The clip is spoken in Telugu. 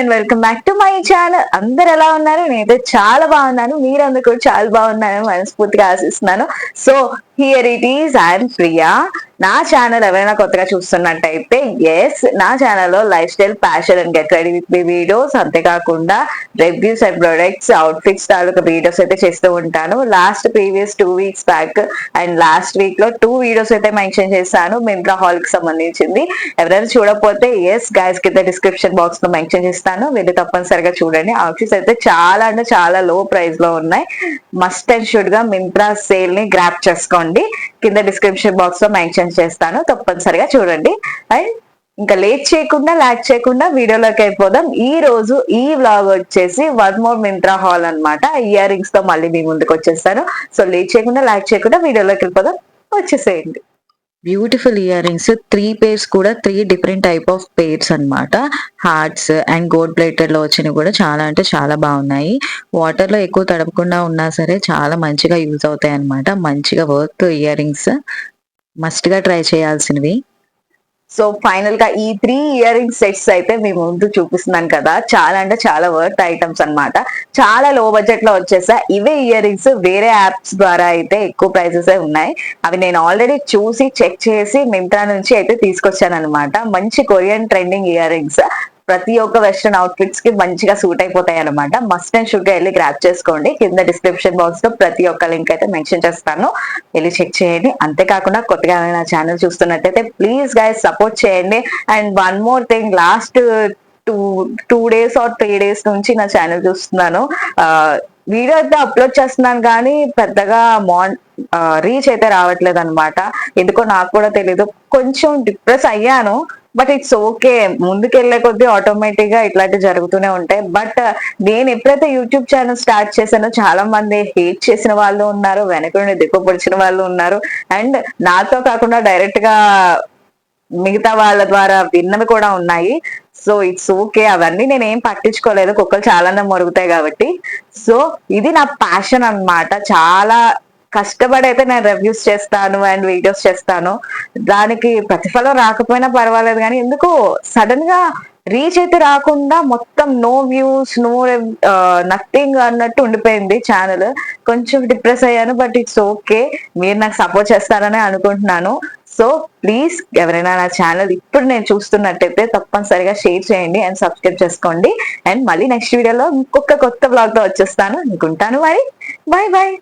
And welcome back to my channel. అందరు ఎలా ఉన్నారు? నేనైతే చాలా బాగున్నాను. మీరందరూ కూడా చాలా బాగున్నారని మనస్ఫూర్తిగా ఆశిస్తున్నాను. So here it is I'm Priya. నా ఛానల్ ఎవరైనా కొత్తగా చూస్తున్నట్టయితే నా ఛానల్లో lifestyle, fashion and get ready with me videos, అంతేకాకుండా రివ్యూస్ అండ్ ప్రొడక్ట్స్, అవుట్ఫిట్స్ తాలూకా వీడియోస్ అయితే చేస్తూ ఉంటాను. Previous 2 weeks back and last week లో 2 వీడియోస్ అయితే మెన్షన్ చేశాను మింత్రా హాల్ కి సంబంధించింది. ఎవరైనా చూడకపోతే గైస్ కింద డిస్క్రిప్షన్ బాక్స్ లో మెన్షన్ చేస్తాను, వెళ్ళి తప్పనిసరిగా చూడండి. అవుట్ఫిట్స్ అయితే చాలా అంటే చాలా లో ప్రైస్ లో ఉన్నాయి. మస్ట్ అండ్ షుడ్ గా మింత్రా సేల్ ని గ్రాప్ చేసుకోండి. కింద డిస్క్రిప్షన్ బాక్స్ లో మెన్షన్ చేస్తాను, తప్పనిసరిగా చూడండి. అండ్ ఇంకా లేట్ చేయకుండా లాక్ చేయకుండా వీడియోలోకి అయిపోదాం. ఈ రోజు ఈ వ్లాగ్ వచ్చేసి వన్ మోర్ మింత్రా హాల్ అన్నమాట. ఇయర్ రింగ్స్ తో మళ్ళీ మీ ముందుకు వచ్చేస్తాను. సో లేట్ చేయకుండా లాక్ చేయకుండా వీడియోలోకి వెళ్ళిపోదాం, వచ్చేసేయండి. బ్యూటిఫుల్ ఇయర్ రింగ్స్, 3 pairs కూడా 3 డిఫరెంట్ టైప్ ఆఫ్ పేర్స్ అన్నమాట. హార్ట్స్ అండ్ గోల్డ్ ప్లేటెడ్ లో వచ్చినవి కూడా చాలా అంటే చాలా బాగున్నాయి. వాటర్ లో ఎక్కువ తడపకుండా ఉన్నా సరే చాలా మంచిగా యూజ్ అవుతాయి అన్నమాట. మంచిగా వర్త్ ఇయర్ రింగ్స్, మస్ట్ గా ట్రై చేయాల్సినవి. సో ఫైనల్ గా ఈ 3 ఇయర్ రింగ్ సెట్స్ అయితే మీ ముందు చూపిస్తున్నాను కదా, చాలా అంటే చాలా వర్త్ ఐటమ్స్ అన్నమాట. చాలా లో బడ్జెట్ లో వచ్చేసా. ఇవే ఇయర్ రింగ్స్ వేరే యాప్స్ ద్వారా అయితే ఎక్కువ ప్రైసెస్ ఉన్నాయి. అవి నేను ఆల్రెడీ చూసి చెక్ చేసి మింత్రా నుంచి అయితే తీసుకొచ్చాను అనమాట. మంచి కొరియన్ ట్రెండింగ్ ఇయర్ రింగ్స్, ప్రతి ఒక్క వెస్ట్రన్ అవుట్ఫిట్స్ కి మంచిగా సూట్ అయిపోతాయి అనమాట. మస్ట్ అండ్ షుడ్ గా వెళ్ళి గ్రాప్ చేసుకోండి. కింద డిస్క్రిప్షన్ బాక్స్ లో ప్రతి ఒక్క లింక్ అయితే మెన్షన్ చేస్తాను, వెళ్ళి చెక్ చేయండి. అంతేకాకుండా కొత్తగా నా ఛానల్ చూస్తున్నట్టయితే ప్లీజ్ గైస్ సపోర్ట్ చేయండి. And one more thing, last two days are 3 days నుంచి నా ఛానల్ చూస్తున్నాను. వీడియో అయితే అప్లోడ్ చేస్తున్నాను కానీ పెద్దగా రీచ్ అయితే రావట్లేదు అనమాట. ఎందుకో నాకు కూడా తెలీదు. కొంచెం డిప్రెస్ అయ్యాను, బట్ ఇట్స్ ఓకే. ముందుకెళ్లే కొద్దీ ఆటోమేటిక్ గా ఇట్లాంటివి జరుగుతూనే ఉంటాయి. బట్ నేను ఎప్పుడైతే యూట్యూబ్ ఛానల్ స్టార్ట్ చేశానో చాలా మంది హేట్ చేసిన వాళ్ళు ఉన్నారు, వెనక నుండి దిక్కుపొడిచిన వాళ్ళు ఉన్నారు. అండ్ నాతో కాకుండా డైరెక్ట్ గా మిగతా వాళ్ళ ద్వారా విన్నవి కూడా ఉన్నాయి. సో ఇట్స్ ఓకే, అవన్నీ నేను ఏం పట్టించుకోలేదు, కుక్కలు చాలానే మరుగుతాయి కాబట్టి. సో ఇది నా ప్యాషన్ అన్నమాట. చాలా కష్టపడి అయితే నేను రివ్యూస్ చేస్తాను అండ్ వీడియోస్ చేస్తాను. దానికి ప్రతిఫలం రాకపోయినా పర్వాలేదు, కానీ ఎందుకో సడన్ గా రీచ్ అయితే రాకుండా మొత్తం నో వ్యూస్, నథింగ్ అన్నట్టు ఉండిపోయింది ఛానల్. కొంచెం డిప్రెస్ అయ్యాను, బట్ ఇట్స్ ఓకే. మీరు నాకు సపోర్ట్ చేస్తారని అనుకుంటున్నాను. సో ప్లీజ్ ఎవరైనా నా ఛానల్ ఇప్పుడు నేను చూస్తున్నట్టయితే తప్పనిసరిగా షేర్ చేయండి అండ్ సబ్స్క్రైబ్ చేసుకోండి. అండ్ మళ్ళీ నెక్స్ట్ వీడియోలో ఇంకొక కొత్త బ్లాగ్ తో వచ్చేస్తాను అనుకుంటాను. మరి బాయ్ బాయ్.